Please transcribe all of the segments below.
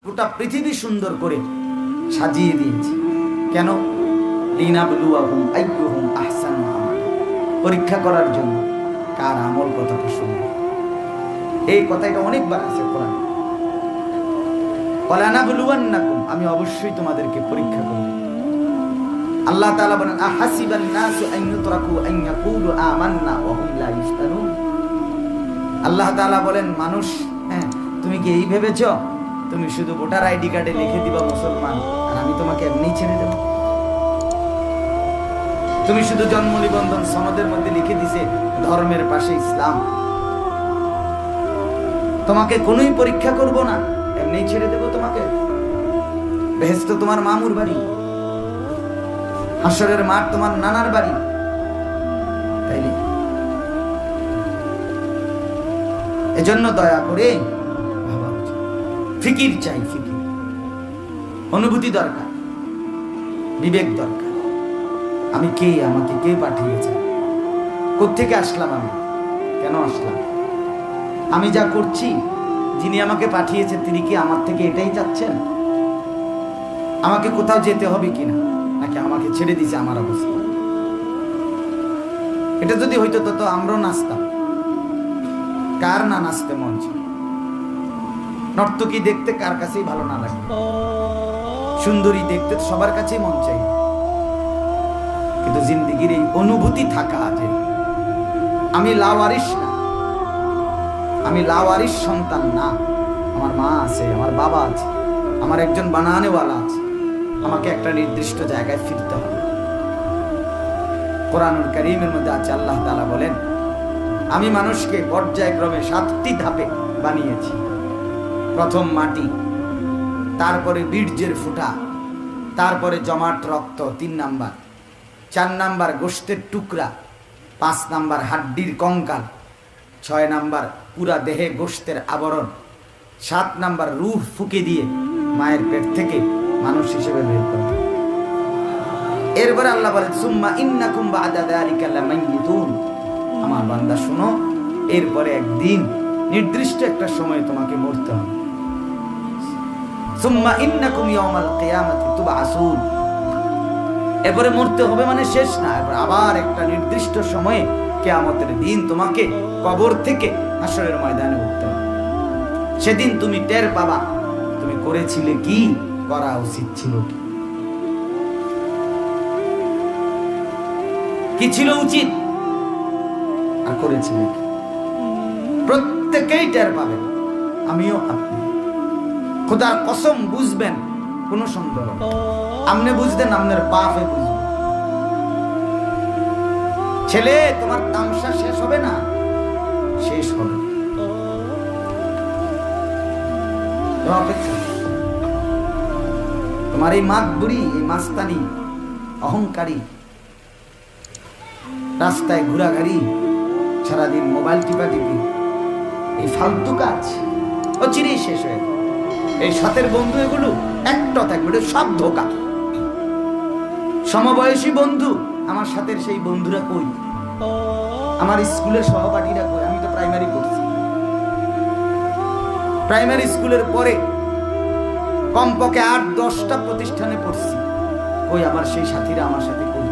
গোটা পৃথিবী সুন্দর করে সাজিয়ে দিয়েছে। কেন? লিনাবলুয়াহুম আইয়ুহুম আহসানু আমালা, পরীক্ষা করার জন্য কার আমল কতটা সুন্দর। এই কথাটা অনেকবার আছে কোরআনে। ওয়ালানাবলুওয়ান্নাকুম, আমি অবশ্যই তোমাদেরকে পরীক্ষা করব। আল্লাহ তাআলা বলেন আহাসিবান নাসু আন ইউতরাকু আন ইয়াকুলু আমান্না ওয়া হুম লা ইফতানুন। আল্লাহ তাআলা বলেন মানুষ, তুমি কি এই ভেবেছো তুমি শুধু ভোটার আইডি কার্ডে লিখে দিবা মুসলমান আর আমি তোমাকে এমনি ছেড়ে দেব? তুমি শুধু জন্ম নিবন্ধন সনদের মধ্যে লিখে দিছে ধর্মের পাশে ইসলাম, তোমাকে কোনোই পরীক্ষা করব না, এমনি ছেড়ে দেব তোমাকে? বেহেশত তোমার মামুর বাড়ি, হাসরের মাঠ তোমার নানার বাড়ি, তাইলে এজন্য দয়া করে ভাবা উচিত। ফিকির চাই, ফিকির, অনুভূতি দরকার, বিবেক দরকার। আমি কে? আমাকে কে পাঠিয়েছে? কোত্থেকে আসলাম? আমি কেন আসলাম? আমি যা করছি, যিনি আমাকে পাঠিয়েছে তিনি কি আমার থেকে এটাই চাচ্ছেন? আমাকে কোথাও যেতে হবে কিনা, নাকি আমাকে ছেড়ে দিছে আমার অবস্থা? এটা যদি হইতো তো আমরাও নাচতাম। কার না নাচতে মন ছিল? নর্তকী দেখতে কার কাছেই ভালো না লাগে? সুন্দরী দেখতে সবার কাছেই মন চাই। কিন্তু জিন্দেগির এই অনুভূতি থাকা, যে আমি লাওয়ারিস না, আমি লাওয়ারিস সন্তান না, আমার মা আছে, আমার বাবা আছে, আমার একজন বানানেওয়ালা আছে, আমাকে একটা নির্দিষ্ট জায়গায় ফিরতে হবে। কোরআনুল কারীমের মধ্যে আছে, আল্লাহ তাআলা বলেন আমি মানুষকে পর্যায়ক্রমে 7টি ধাপে বানিয়েছি। প্রথম মাটি, তারপরে বীর্যের ফুটা, তারপরে জমাট রক্ত 3 নাম্বার, 4 নাম্বার গোশতের টুকরা, 5 নাম্বার হাড্ডির কঙ্কাল, 6 নাম্বার পুরা দেহে গোশতের আবরণ, 7 নাম্বার রূহ ফুঁকে দিয়ে মায়ের পেট থেকে মানুষ হিসেবে বের করবে। এরপরে আল্লাহ বলেন সুম্মা ইন্নাকুম বা'দা যালিকা লামাইয়িতুন, আমার বান্দা শোনো, এরপরে একদিন নির্দিষ্ট একটা সময় তোমাকে মরতে হবে। সুম্মা ইন্নাকুম ইয়াওমাল কিয়ামাতি তুবআসুন, এরপরে মরতে হবে মানে শেষ না, এরপর আবার একটা নির্দিষ্ট সময়ে কিয়ামতের দিন তোমাকে কবর থেকে হাসরের ময়দানে উঠতে হবে। সেদিন তুমি টের পাবা তুমি করেছিলে কি, করা উচিত ছিল কি ছিল উচিত, আর করেছিলে কি। প্রত্যেকেই টের পাবেন, আমিও আপনি। খোদার কসম বুঝবেন, কোনো সন্দেহ নেই। আপনি বুঝতেন, আপনার বাপে বুঝবেন। ছেলে, তোমার তামসা শেষ হবে না, শেষ হবে। তোমার এই মাতবুড়ি, এই মাস্তানি, অহংকারী, রাস্তায় ঘোরাঘুরি, সারাদিন মোবাইল টিপা টিপি, এই ফালতু কাজ অচিরেই শেষ হয়ে যাবে। এই সাথের বন্ধু এগুলো একটা থাকবে, সব ধোকা। সমবয়সী বন্ধু, আমার সাথে সেই বন্ধুরা কই? আমার স্কুলের সহপাঠীরা কই? আমি তো প্রাইমারি পড়ছি, প্রাইমারি স্কুলের পরে কমপক্ষে 8-10টা প্রতিষ্ঠানে পড়ছি। কই আমার সেই সাথীরা? আমার সাথে কই?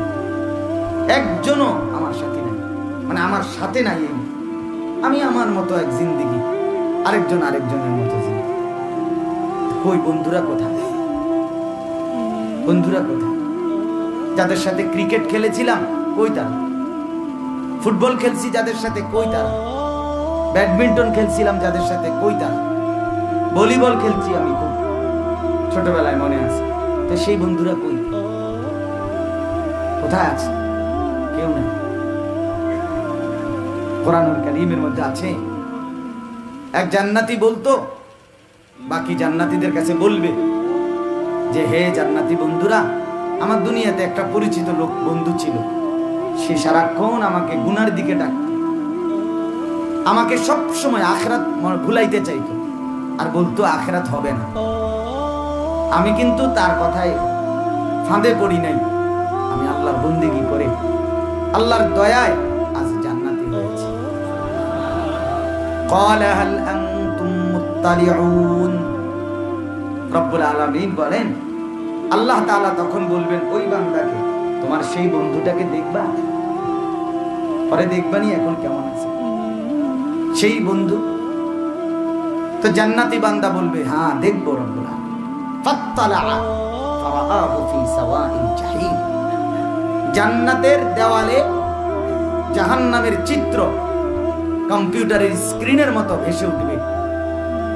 একজনও আমার সাথী নাই, মানে আমার সাথে নাই। আমি আমার মতো এক জিন্দেগি, আরেকজন আরেকজনের মতো জিন্দেগি। কই বন্ধুরা কোথায়? বন্ধুরা কোথায়? যাদের সাথে ক্রিকেট খেলেছিলাম কই তারা? ফুটবল খেলছি যাদের সাথে কই তারা? ব্যাডমিন্টন খেলছিলাম যাদের সাথে কই তারা? ভলিবল খেলছি আমি খুব ছোটবেলায়, মনে আছে। তো সেই বন্ধুরা কই? কোথায় আছে? কেউ নেই। কোরআনুল কারীমের মধ্যে আছে, এক জান্নাতি বলতো, বাকি জান্নাতীদের কাছে বলবে যে হে জান্নাতি বন্ধুরা, আমার দুনিয়াতে একটা পরিচিত লোক বন্ধু ছিল, সে সারাক্ষণ আমাকে গুনার দিকে ডাকত, আমাকে সব সময় আখিরাত ভুলাইতে চাইতো, আর বলতো আখিরাত হবে না। আমি কিন্তু তার কথায় ফাঁদে পড়ি নাই, আমি আল্লাহর বন্দেগী করে আল্লাহর দয়ায় আজ জান্নাতি হয়েছি। ক্বালা হাল আনতুম মুত্তালিউন রব্বুল আলামিন বলেন, আল্লাহ তাআলা তখন বলবেন ওই বান্দাকে, তোমার সেই বন্ধুটাকে দেখবা? পরে দেখবানি এখন কেমন আছে সেই বন্ধু। তো জান্নাতি বান্দা বলবে, হ্যাঁ দেখবো রব্বুল আলামিন। ফাত্তালা ফারাআহু ফি সাওয়াইল জাহিম। জান্নাতের দেওয়ালে জাহান্নামের চিত্র কম্পিউটারের স্ক্রিনের মতো ভেসে উঠবে।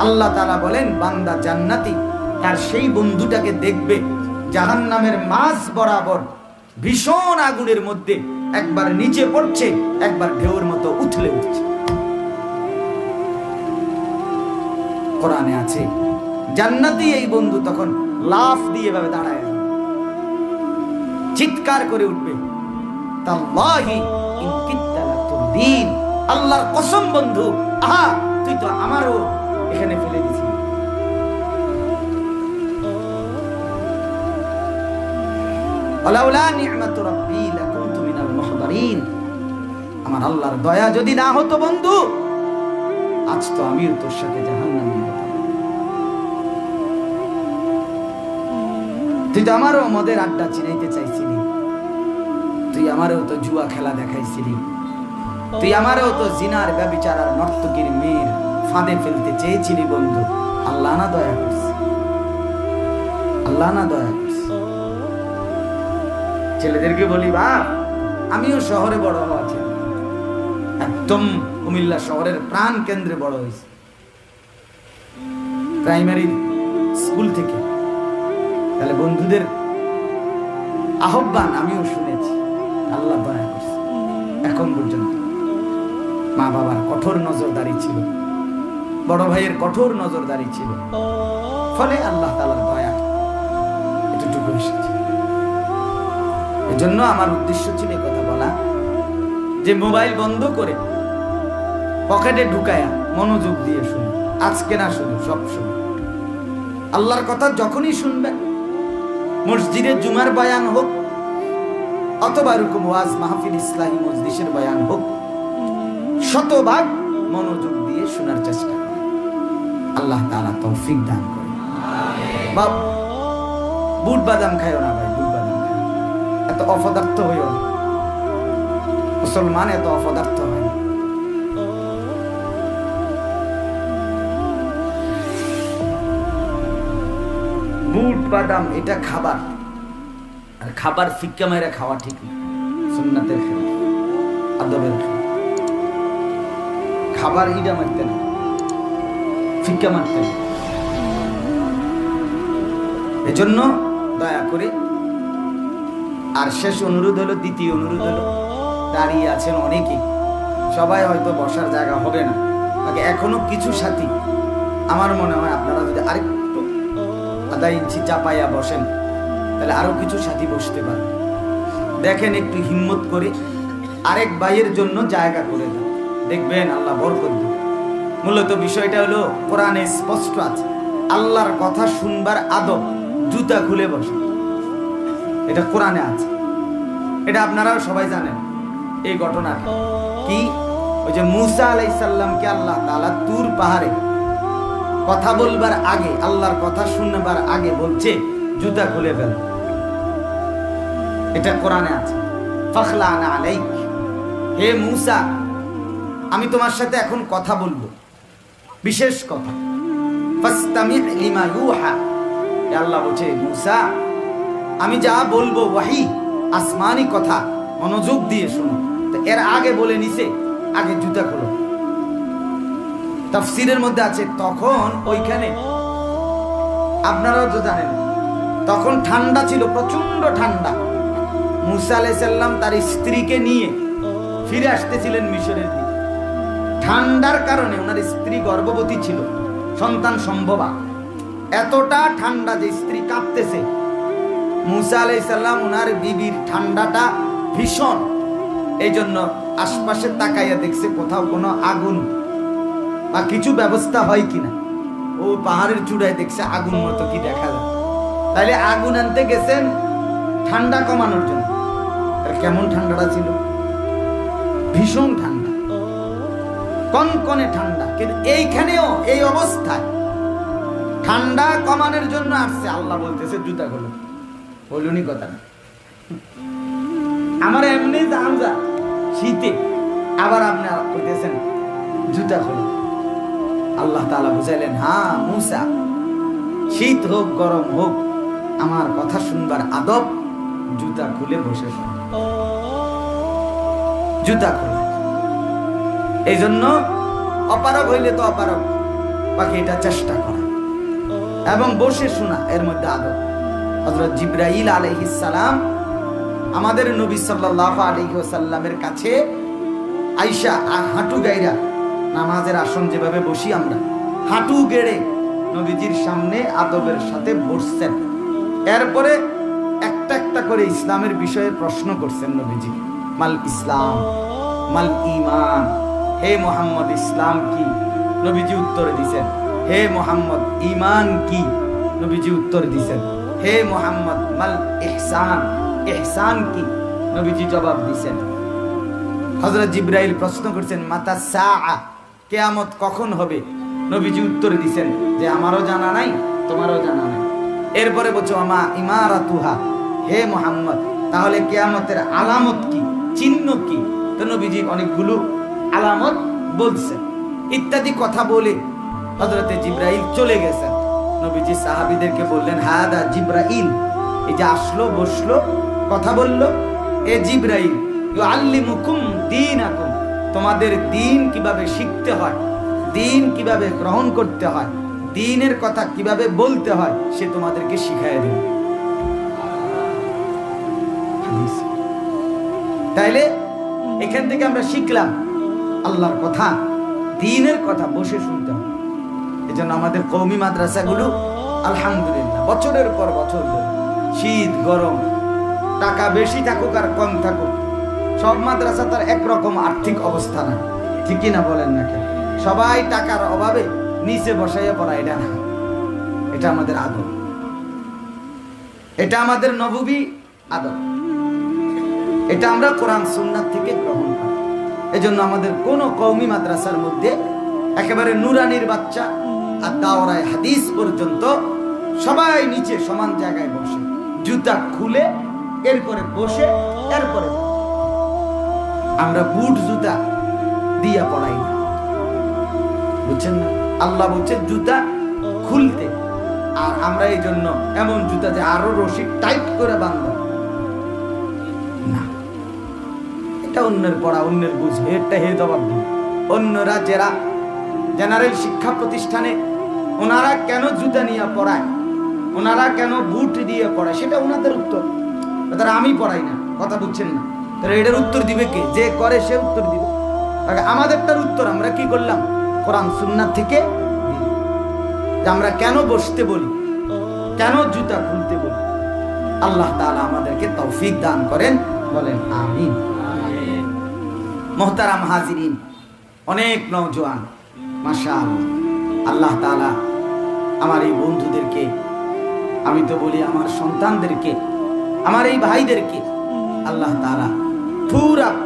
আল্লাহ তাআলা বলেন, বান্দা জান্নাতি তার সেই বন্ধুটাকে দেখবে জাহান্নামের মাঝ বরাবর ভীষণ আগুনের মধ্যে, একবার নিচে পড়ছে, একবার ঢেউর মতো উথলে উঠছে। কোরআনে আছে, জান্নাতি এই বন্ধু তখন লাফ দিয়ে ভাবে দাঁড়ায় চিৎকার করে উঠবে, তাল্লাহি ইন কিত্তা লাতুরদিন, আল্লাহর কসম বন্ধু, আহা তুই তো আমারও এখানে ফেলে দিছিস। আলাউলা নি'মাতু রাব্বি লাকুনতু মিনাল মুহদারিন, আমার আল্লাহর দয়া যদি না হতো বন্ধু, আজ তো আমিও তোর সাথে জাহান্নামে হতাম। তুই তো আমারও মদের আড্ডা চিনাইতে চাইছিলি, তুই আমারও তো জুয়া খেলা দেখাইছিলি, তুই আমারও তো জিনার ব্যভিচার আর নর্তকীর মেয়ের ফাঁদে ফেলতে চেয়েছিলি বন্ধু। আল্লাহ না দয়া করছে, আল্লাহ না দয়া করছে। ছেলেদেরকে বলি, বাপ আমিও শহরে বড় হওয়া ছিল, একদম কুমিল্লা শহরের প্রাণ কেন্দ্রে বড় হয়েছে, প্রাইমারি স্কুল থেকে। তাহলে বন্ধুদের আহ্বান আমিও শুনেছি, আল্লাহ দয়া করছে। এখন পর্যন্ত মা বাবার কঠোর নজরদারি ছিল, বড় ভাইয়ের কঠোর নজরদারি ছিল, ফলে আল্লাহ তাআলার দয়া এতটুকু এসেছে। এজন্য আমার উদ্দেশ্য ছিল এই কথা বলা, যে মোবাইল বন্ধ করে পকেটে ঢুকায়া মনোযোগ দিয়ে শুনুন, আজকে না শুধু সব সময় আল্লাহর কথা যখনই শুনবেন, মসজিদে জুমার বয়ান হোক অথবা এরকম ওয়াজ মাহফিল ইসলামী মজলিসের বয়ান হোক, শতভাগ মনোযোগ দিয়ে শোনার চেষ্টা করেন। আল্লাহ তাআলা তৌফিক দান করেন। বাপ বুট বাদাম খাইও না ভাই, বুট বাদাম খাইও, এত অপদার্থ হইও না, মুসলমান এত অপদার্থ হয় না। বুট বাদাম এটা খাবার, আর খাবার ফিক্কা মেরে খাওয়া ঠিক না, সুন্নাতের খেলা, আদবের খেলা। খাবার ইডা মারতে না, ফিক্কা মারতে না। এজন্য দয়া করে, আর শেষ অনুরোধ হলো, দ্বিতীয় অনুরোধ হলো, দাঁড়িয়ে আছেন অনেকে, সবাই হয়তো বসার জায়গা হবে না, আগে এখনো কিছু সাথী, আমার মনে হয় আপনারা যদি আরেকটু আধা ইঞ্চি চাপাইয়া বসেন, তাহলে আরো কিছু সাথী বসতে পারে। দেখেন একটু হিম্মত করে আরেক ভাইয়ের জন্য জায়গা করে দেন, দেখবেন আল্লাহ বরকত দিবেন। মূলত বিষয়টা হলো কোরআনে স্পষ্ট আছে, আল্লাহর কথা শুনবার আদব জুতা খুলে বসে, এটা কোরআনে আছে। এটা আপনারাও সবাই জানেন এই ঘটনা কি, ওই যে মুসা আলাইহিস সালামকে আল্লাহ তাআলা তুর পাহাড়ে কথা বলবার আগে, আল্লাহর কথা শুনবার আগে বলছে জুতা খুলে ফেল, এটা কোরআনে আছে। ফাখলানা আলাইক, হে মুসা আমি তোমার সাথে এখন কথা বলবো, বিশেষ কথা, ফাসতামি লিমা ইউহা, আল্লাহ বলছে মুসা আমি যা বলবো ওয়াহি, আসমানি কথা, মনোযোগ দিয়ে শোনো। তো এর আগে বলে নিছে আগে জুতা খোলো। তাফসীরের মধ্যে আছে তখন ওইখানে, আপনারাও তো জানেন, তখন ঠান্ডা ছিল, প্রচন্ড ঠান্ডা। মুসা আলাইহিস সালাম তার স্ত্রীকে নিয়ে ফিরে আসতেছিলেন মিশরের দিকে। ঠান্ডার কারণে ওনার স্ত্রী গর্ভবতী ছিল, সন্তান সম্ভবা, এতটা ঠান্ডা যে স্ত্রী কাঁপতেছে। মুসা আলাইহিস সালাম ওনার বিবির ঠান্ডাটা ভীষণ, এই জন্য আশপাশে তাকাইয়া দেখছে কোথাও কোনো আগুন বা কিছু ব্যবস্থা হয় কিনা। ও পাহাড়ের চূড়ায় দেখছে আগুন মতো কি দেখা যায়, তাইলে আগুন আনতে গেছেন ঠান্ডা কমানোর জন্য। কেমন ঠান্ডাটা ছিল, ভীষণ ঠান্ডা, কনকনে ঠান্ডা। কিন্তু এইখানেও এই অবস্থায় ঠান্ডা কমানোর জন্য আসছে, আল্লাহ বলতেছে জুতা খোলো। বলুনি কথা না, আমার এমনি জানজা শীতে, আবার আপনি বলতেছেন জুতা খোলো। আল্লাহ তাআলা বুঝাইলেন, হ্যাঁ মুসা, শীত হোক গরম হোক, আমার কথা শুনবার আদব জুতা খুলে বসে শোন, জুতা খোলা। এই জন্য অপারগ হইলে তো অপারগ, বাকি এটা চেষ্টা করা এবং বসে শোনা, এর মধ্যে আদব। হযরত জিবরাইল আলাইহিস সালাম আমাদের নবী সাল্লাল্লাহু আলাইহি ওয়াসাল্লামের কাছে আয়েশা হাঁটু গাইরা, নামাজের আসন যেভাবে বসি আমরা, হাঁটু গেড়ে নবীজির সামনে আদবের সাথে বসছেন। এরপরে একটা একটা করে ইসলামের বিষয়ে প্রশ্ন করছেন নবীজি। মাল ইসলাম, মাল ঈমান, হে মুহাম্মদ ইসলাম কি? নবীজি উত্তর দিয়েছেন। হে মুহাম্মদ ঈমান কি? নবীজি উত্তর দিয়েছেন। হে মুহাম্মদ মাল ইহসান, ইহসান কি? নবীজি জবাব দিয়েছেন। হযরত জিবরাইল প্রশ্ন করছেন, মাতা সাআ, কিয়ামত কখন হবে? নবীজি উত্তর দিয়েছেন যে আমারও জানা নাই, তোমারও জানা নাই। এরপরে বলছো আমা ইমারাতুহা, হে মুহাম্মদ তাহলে কিয়ামতের আলামত কি, চিহ্ন কি? তো নবীজি অনেকগুলো আলামত বলছেন। ইত্যাদি কথা বলে হযরতে জিবরাইল চলে গেছেন। নবীজি সাহাবীদেরকে বললেন, হাদা জিবরাইল, এই যে আসলো বসলো কথা বললো, এ জিবরাইল ইউআল্লিমুকুম দীনাকুম, তোমাদের দ্বীন কিভাবে শিখতে হয়, দ্বীন কিভাবে গ্রহণ করতে হয়, দ্বীনের কথা কিভাবে বলতে হয়, সে তোমাদেরকে শিখাইয়া দেবে। তাইলে এখান থেকে আমরা শিখলাম আল্লাহর কথা, দ্বীনের কথা বসে শুনতে হবে। এজন্য আমাদের কওমি মাদ্রাসাগুলো আলহামদুলিল্লাহ বছরের পর বছর ধরে, শীত গরম, টাকা বেশি থাকুক আর কম থাকুক, সব মাদ্রাসা তার একরকম আর্থিক অবস্থা না, ঠিকই না বলেন না কেন? সবাই টাকার অভাবে নিচে বসাইয়া পড়া, এটা না, এটা আমাদের আদব, এটা আমাদের নববী আদব, এটা আমরা কোরআন সুন্নাত থেকে গ্রহণ করি। এজন্য আমাদের কোন কওমি মাদ্রাসার মধ্যে একেবারে নুরানির বাচ্চা আর দাওরায়ে হাদিস পর্যন্ত সবাই নিচে সমান জায়গায় বসে, জুতা খুলে এরপরে বসে, এরপরে আমরা বুট জুতা দিয়া পড়াই না, বুঝছেন না? আল্লাহ বলছে জুতা খুলতে, আর আমরা এই জন্য এমন জুতা যে আরো রশি টাইট করে বাঁধব না। এটা অন্যের পড়া, অন্যের বুঝ, এটা হে জবাব দিন। অন্যরা যারা জেনারেল শিক্ষা প্রতিষ্ঠানে, ওনারা কেন জুতা নিয়ে পড়ায়, ওনারা কেন বুট দিয়ে পড়ায়, সেটা ওনাদের উত্তর। তারা আমি পড়াই না, কথা বুঝছেন না? তারা এটার উত্তর দিবে কে? যে করে সে উত্তর দিবে। আমাদেরটার উত্তর আমরা কি করলাম? কোরআন সুন্নাত থেকে যে আমরা কেন বসতে বলি, কেন জুতা খুলতে বলি। আল্লাহ তাআলা আমাদেরকে তৌফিক দান করেন, বলেন আমিন। মুহতারাম হাজিরিন, অনেক নওজোয়ান মাশাআল্লাহ, আল্লাহ তাআলা আমার এই বন্ধুদেরকে, আমি তো বলি আমার সন্তানদেরকে, আমার এই ভাইদেরকে আল্লাহ তাআলা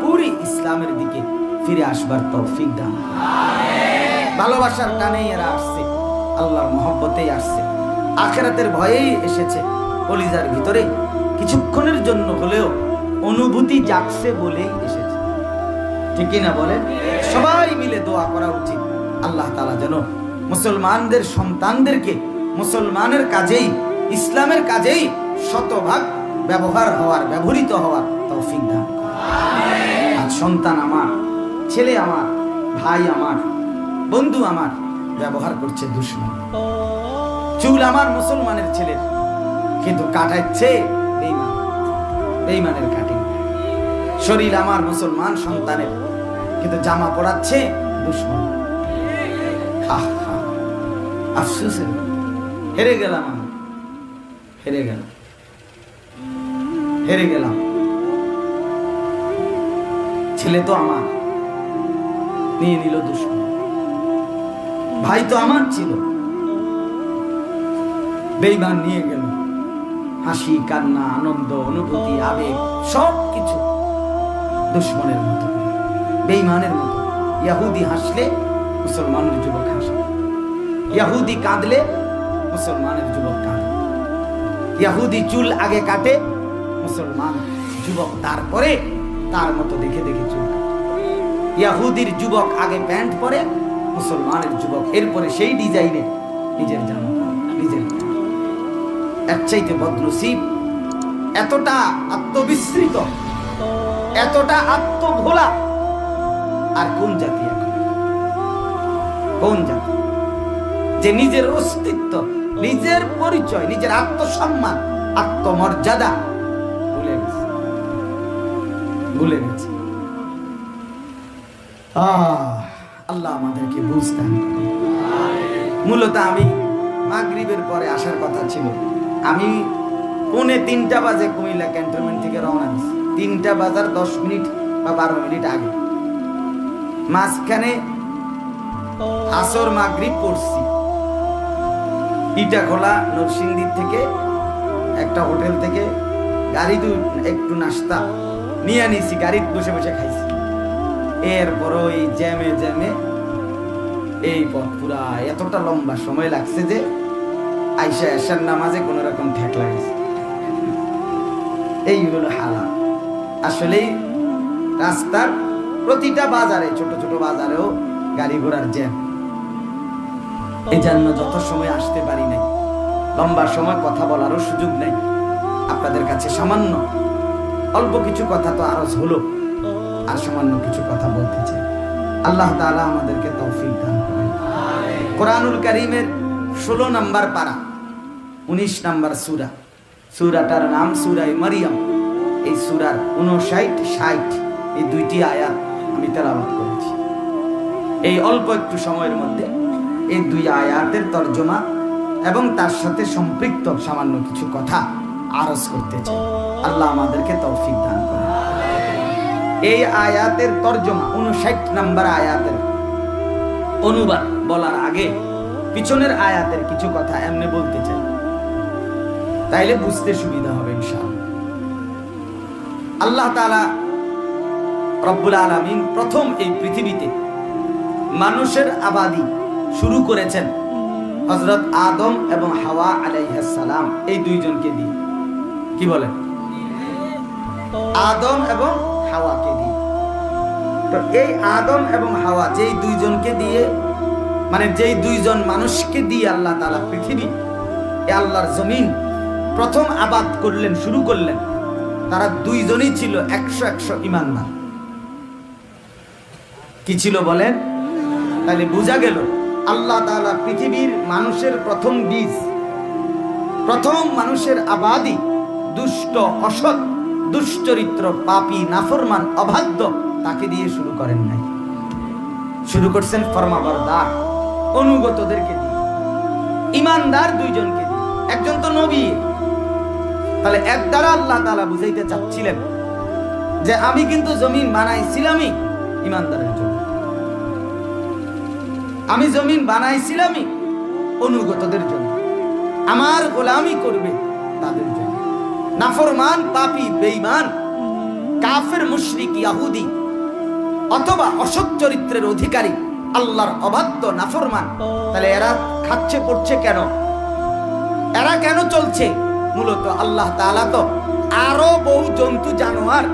পুরি ইসলামের দিকে ফিরে আসবার তৌফিক দান। ভালোবাসার টানেই এরা আসছে, আল্লাহর মহব্বতেই আসছে, আখিরাতের ভয়েই এসেছে। কলিজার ভিতরে কিছুক্ষণের জন্য হলেও অনুভূতি জাগছে বলেই এসেছে, ঠিক না বলেন? সবাই মিলে দোয়া করা উচিত, আল্লাহ তাআলা যেন মুসলমানদের সন্তানদেরকে মুসলমানের কাজেই, ইসলামের কাজেই শতভাগ ব্যবহৃত হওয়ার তৌফিক দান। আর সন্তান আমার, ছেলে আমার, ভাই আমার, বন্ধু আমার ব্যবহার করছে দুশমন। চুল আমার মুসলমানের ছেলের, কিন্তু কাটাচ্ছে বেঈমান, বেঈমানের কাটিং। শরীর আমার মুসলমান সন্তানের, কিন্তু জামা পরাচ্ছে দুশমন। আফসোস, হেরে গেলাম আমি, হেরে গেলাম, হেরে গেলাম। ছেলে তো আমার, নিয়ে নিল দুশমন। ভাই তো আমার ছিল, বেঈমান নিয়ে গেল। হাসি, কান্না, আনন্দ, অনুভূতি, আবেগ সব কিছু দুশমনের মতো, বেঈমানের মতো। ইহুদি হাসলে মুসলমানের যুবক হাসে, ইহুদি কাঁদলে মুসলমানের যুবক কাঁদে। ইহুদি চুল আগে কাটে, মুসলমান যুবক তারপরে তার মতো দেখে দেখে চুল কাটে। ইহুদির যুবক আগে প্যান্ট পরে, মুসলমানের যুবক এরপরে সেই ডিজাইনে নিজের জামা নিজের। এর চাইতে বদনসিব, এতটা আত্মবিস্মৃত, এতটা আত্মভোলা আর কোন জাতি এখন? কোন জাতি যে নিজের অস্তিত্ব, নিজের পরিচয়, নিজের আত্মসম্মান, আত্মমর্যাদা ভুলে গেছে, ভুলে গেছে। আল্লাহ আমাদেরকে বুঝতে হবে। মূলত আমি মাগরিবের পরে আসার কথা ছিল। আমি 2:45 বাজে কুমিল্লা ক্যান্টনমেন্ট থেকে রওনা দিছি, 3টা বাজার 10 মিনিট বা 12 মিনিট আগে। মাঝখানে আসর মাগরিব পড়ছি ইটাখোলা নরসিংদী থেকে একটা হোটেল থেকে গাড়ি একটু নাস্তা নিয়ে নিছি, গাড়িতে বসে বসে খাইছি। এরপর ওই জ্যামে জ্যামে এই পথ পুরা এতটা লম্বা সময় লাগছে যে আইসা এশার নামাজে কোন রকম ঠেক লাগছে। এই হলো হালাত। আসলে রাস্তার প্রতিটা বাজারে, ছোট ছোট বাজারেও গাড়ি ঘোড়ার জ্যাম। এই জন্য যত সময় আসতে পারি নাই, লম্বা সময় কথা বলারও সুযোগ নেই। আপনাদের কাছে সামান্য অল্প কিছু কথা তো আরজ হলো, আর সামান্য কিছু কথা বলতে চাই। আল্লাহ তাআলা আমাদেরকে তৌফিক দান করেন। কোরআনুল কারীমের 16 নম্বর পারা, 19 নম্বর সূরা। সূরাটার নাম সূরা মারইয়াম। এই সূরার 59, 60 এই দুইটি আয়াত আমি তেলাওয়াত করেছি। এই অল্প একটু সময়ের মধ্যে এই দুই আয়াতের তরজমা এবং তার সাথে সম্পৃক্ত সামান্য কিছু কথা আরজ করতে চাই। আল্লাহ আমাদেরকে তৌফিক দান করেন। এই আয়াতের তরজমা 59 নম্বর আয়াতের অনুবাদ বলার আগে পিছনের আয়াতের কিছু কথা এমনি বলতে চাই, তাইলে বুঝতে সুবিধা হবে ইনশাআল্লাহ। আল্লাহ তাআলা রব্বুল আলামিন প্রথম এই পৃথিবীতে মানুষের আবাদি শুরু করেছেন হযরত আদম এবং হাওয়া আলাইহিস সালাম, এই দুইজনকে দিয়ে। কি বলেন? আদম এবং হাওয়াকে দিয়ে। তো এই আদম এবং হাওয়া যেই দুইজনকে দিয়ে, মানে যেই দুইজন মানুষকে দিয়ে আল্লাহ তাআলা পৃথিবী, এই আল্লাহর জমিন প্রথম আবাদ করলেন, শুরু করলেন, তারা দুইজনই ছিল 100 ঈমানদার। কি ছিল বলেন? তাহলে বোঝা গেল আল্লাহ তাআলা পৃথিবীর মানুষের প্রথম বীজ, প্রথম মানুষের আবাদি দুষ্ট, অসৎ, দুশ্চরিত্র, পাপী, নাফরমান, অবাধ্য তাকে দিয়ে শুরু করেন নাই। শুরু করছেন ফরমাবরদার, অনুগতদেরকে দিয়ে, ঈমানদার দুইজনকে দিয়ে। একজন তো নবী। তাহলে এর দ্বারা আল্লাহ তাআলা বুঝাইতে চাচ্ছিলেন যে আমি কিন্তু জমিন বানাইছিলামই ঈমানদারের জন্য, আমি জমিন বানাইছিলামই অনুগতদের জন্য, আমার গোলামি করবে তাদের জন্য। নাফরমান, পাপী, বেঈমান, কাফের, মুশরিক, ইহুদি অথবা অসৎ চরিত্রের অধিকারী, আল্লাহর অবাধ্য, নাফরমান, তাহলে এরা খাচ্ছে পড়ছে কেন? এরা কেন চলছে? মূলত আল্লাহ তাআলা তো আরো বহু জন্তু জানোয়ার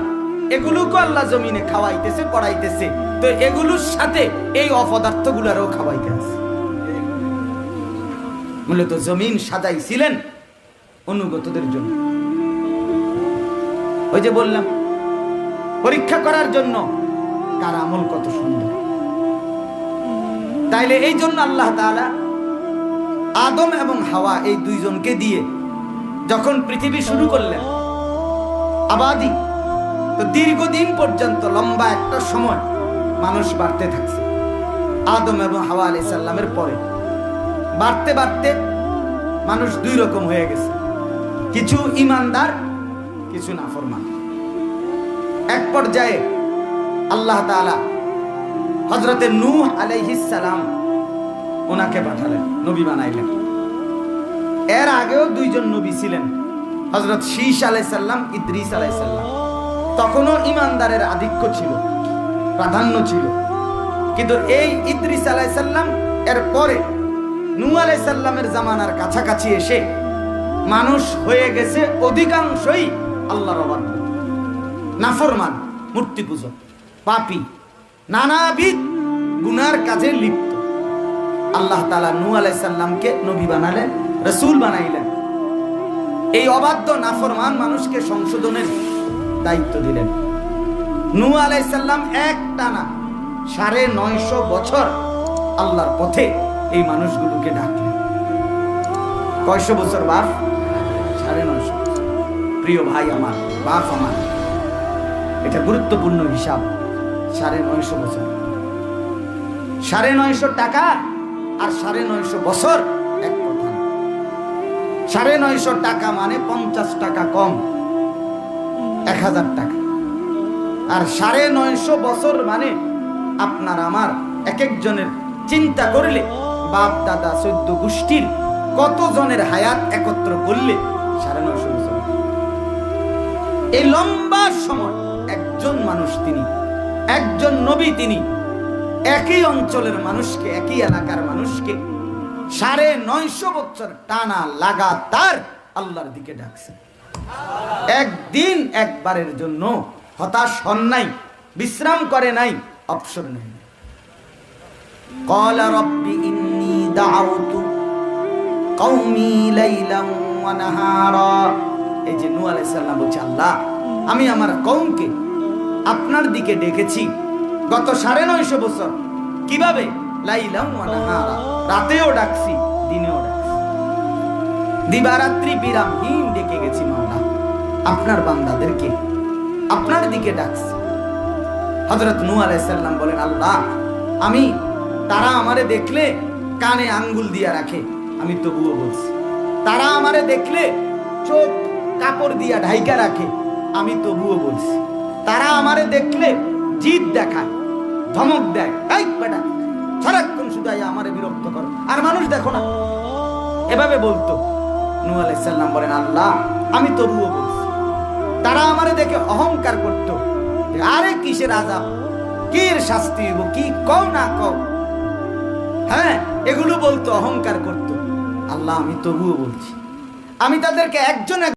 এগুলোকে আল্লাহ জমিনে খাওয়াইতেছে, পড়াইতেছে, তো এগুলোর সাথে এই অপদার্থগুলোরও খাওয়াইতে আছে। মূলত জমিন সাজাইছিলেন অনুগতদের জন্য। ওই যে বললাম, পরীক্ষা করার জন্য কার আমল কত সুন্দর। তাইলে এই জন্য আল্লাহ তাআলা আদম এবং হাওয়া এই দুইজনকে দিয়ে যখন পৃথিবী শুরু করলেন আবাদি, তো দীর্ঘদিন পর্যন্ত লম্বা একটা সময় মানুষ বাড়তে থাকছে। আদম এবং হাওয়া আলাইহিস সালামের পরে বাড়তে বাড়তে মানুষ দুই রকম হয়ে গেছে, কিছু ঈমানদার, কিছু নাফরমান। এক পর্যায়ে আল্লাহ তাআলা হযরতে নূহ আলাইহিস সালাম ওনাকে পাঠালেন, নবী বানাইলেন। এর আগেও দুইজন নবী ছিলেন, হযরত শীশ আলাইহিস সালাম, ইদ্রিস আলাইহিস সালাম। তখনও ঈমানদারের আধিক্য ছিল, প্রাধান্য ছিল। কিন্তু এই ইদ্রিস আলাইহিস সালাম এর পরে নূহ আলাইহিস সালামের জামানার কাছাকাছি এসে মানুষ হয়ে গেছে অধিকাংশই আল্লাহর অবাধ্য, নাফরমান, মূর্তি পূজক, পাপী, নানাবিধ গুনার কাজে লিপ্ত। আল্লাহ তাআলা নূহ আলাইহিস সালামকে নবী বানালেন, রাসূল বানাইলেন। এই অবাধ্য নাফরমান মানুষকে সংশোধনের দায়িত্ব দিলেন। নূহ আলাইহিস সালাম একটানা 950 বছর আল্লাহর পথে এই মানুষগুলোকে ডাকলেন। কয়শো বছর বাপ? 950। প্রিয় ভাই আমার, বাপ আমার, এটা গুরুত্বপূর্ণ হিসাব। 950 বছর, 950 টাকা আর 950 বছর এক কথা না। 950 টাকা মানে 50 টাকা কম, 1000 টাকা। আর 950 বছর মানে আপনার আমার এক একজনের চিন্তা করলে বাপ দাদা 14 গোষ্ঠীর কত জনের হায়াত একত্র করলে 950 বছর। এই লম্বা সময় একজন মানুষ, তিনি একজন নবী, তিনি একই অঞ্চলের মানুষকে, একই এলাকার মানুষকে 950 বছর টানা লাগাতার আল্লাহর দিকে ডাকছে। একদিন একবারের জন্য হতাশ হন নাই, বিশ্রাম করে নাই, অবসর নেই। ক্বালা রাব্বি ইন্নী দাআউতু কওমি লাইলান ওয়া নাহারা। এই যে নূহ আলাইহিস সালাম বলছে, আল্লাহ আমি আমার কওমকে আপনার দিকে ডেকেছি গত 950 বছর। কিভাবে? লাইলান ওয়া নাহারা, রাতেও ডাকছি, দিনেও ডাকছি, দিবারাত্রি বিরামহীন ডেকে গেছি মাওলা। আপনার বান্দাদেরকে আপনার দিকে ডাকছি। হযরত নূহ আলাইহিস সালাম বলেন, আল্লাহ আমি, তারা আমারে দেখলে কানে আঙ্গুল দিয়া রাখে, আমি তবুও বলছি। তারা আমারে দেখলে চোখ কাপড় দিয়া ঢাইকা রাখে, আমি তবুও বলছি। তারা আমারে দেখলে জিদ দেখায়, ধমক দেয়, এই বেটা সারাক্ষণ শুধু আমারে বিরক্ত করো, আর মানুষ দেখো না, এভাবে বলতো। নূহ আলাইহিস সালাম বলেন, আল্লাহ আমি তবুও বলছি। তারা আমারে দেখে অহংকার করত, আরে কিসের আযাব, কির শাস্তি হইব, কি কও না কও, হ্যাঁ এগুলো বলতো, অহংকার করত। আল্লাহ আমি তবুও বলছি। আমি তাদেরকে একজন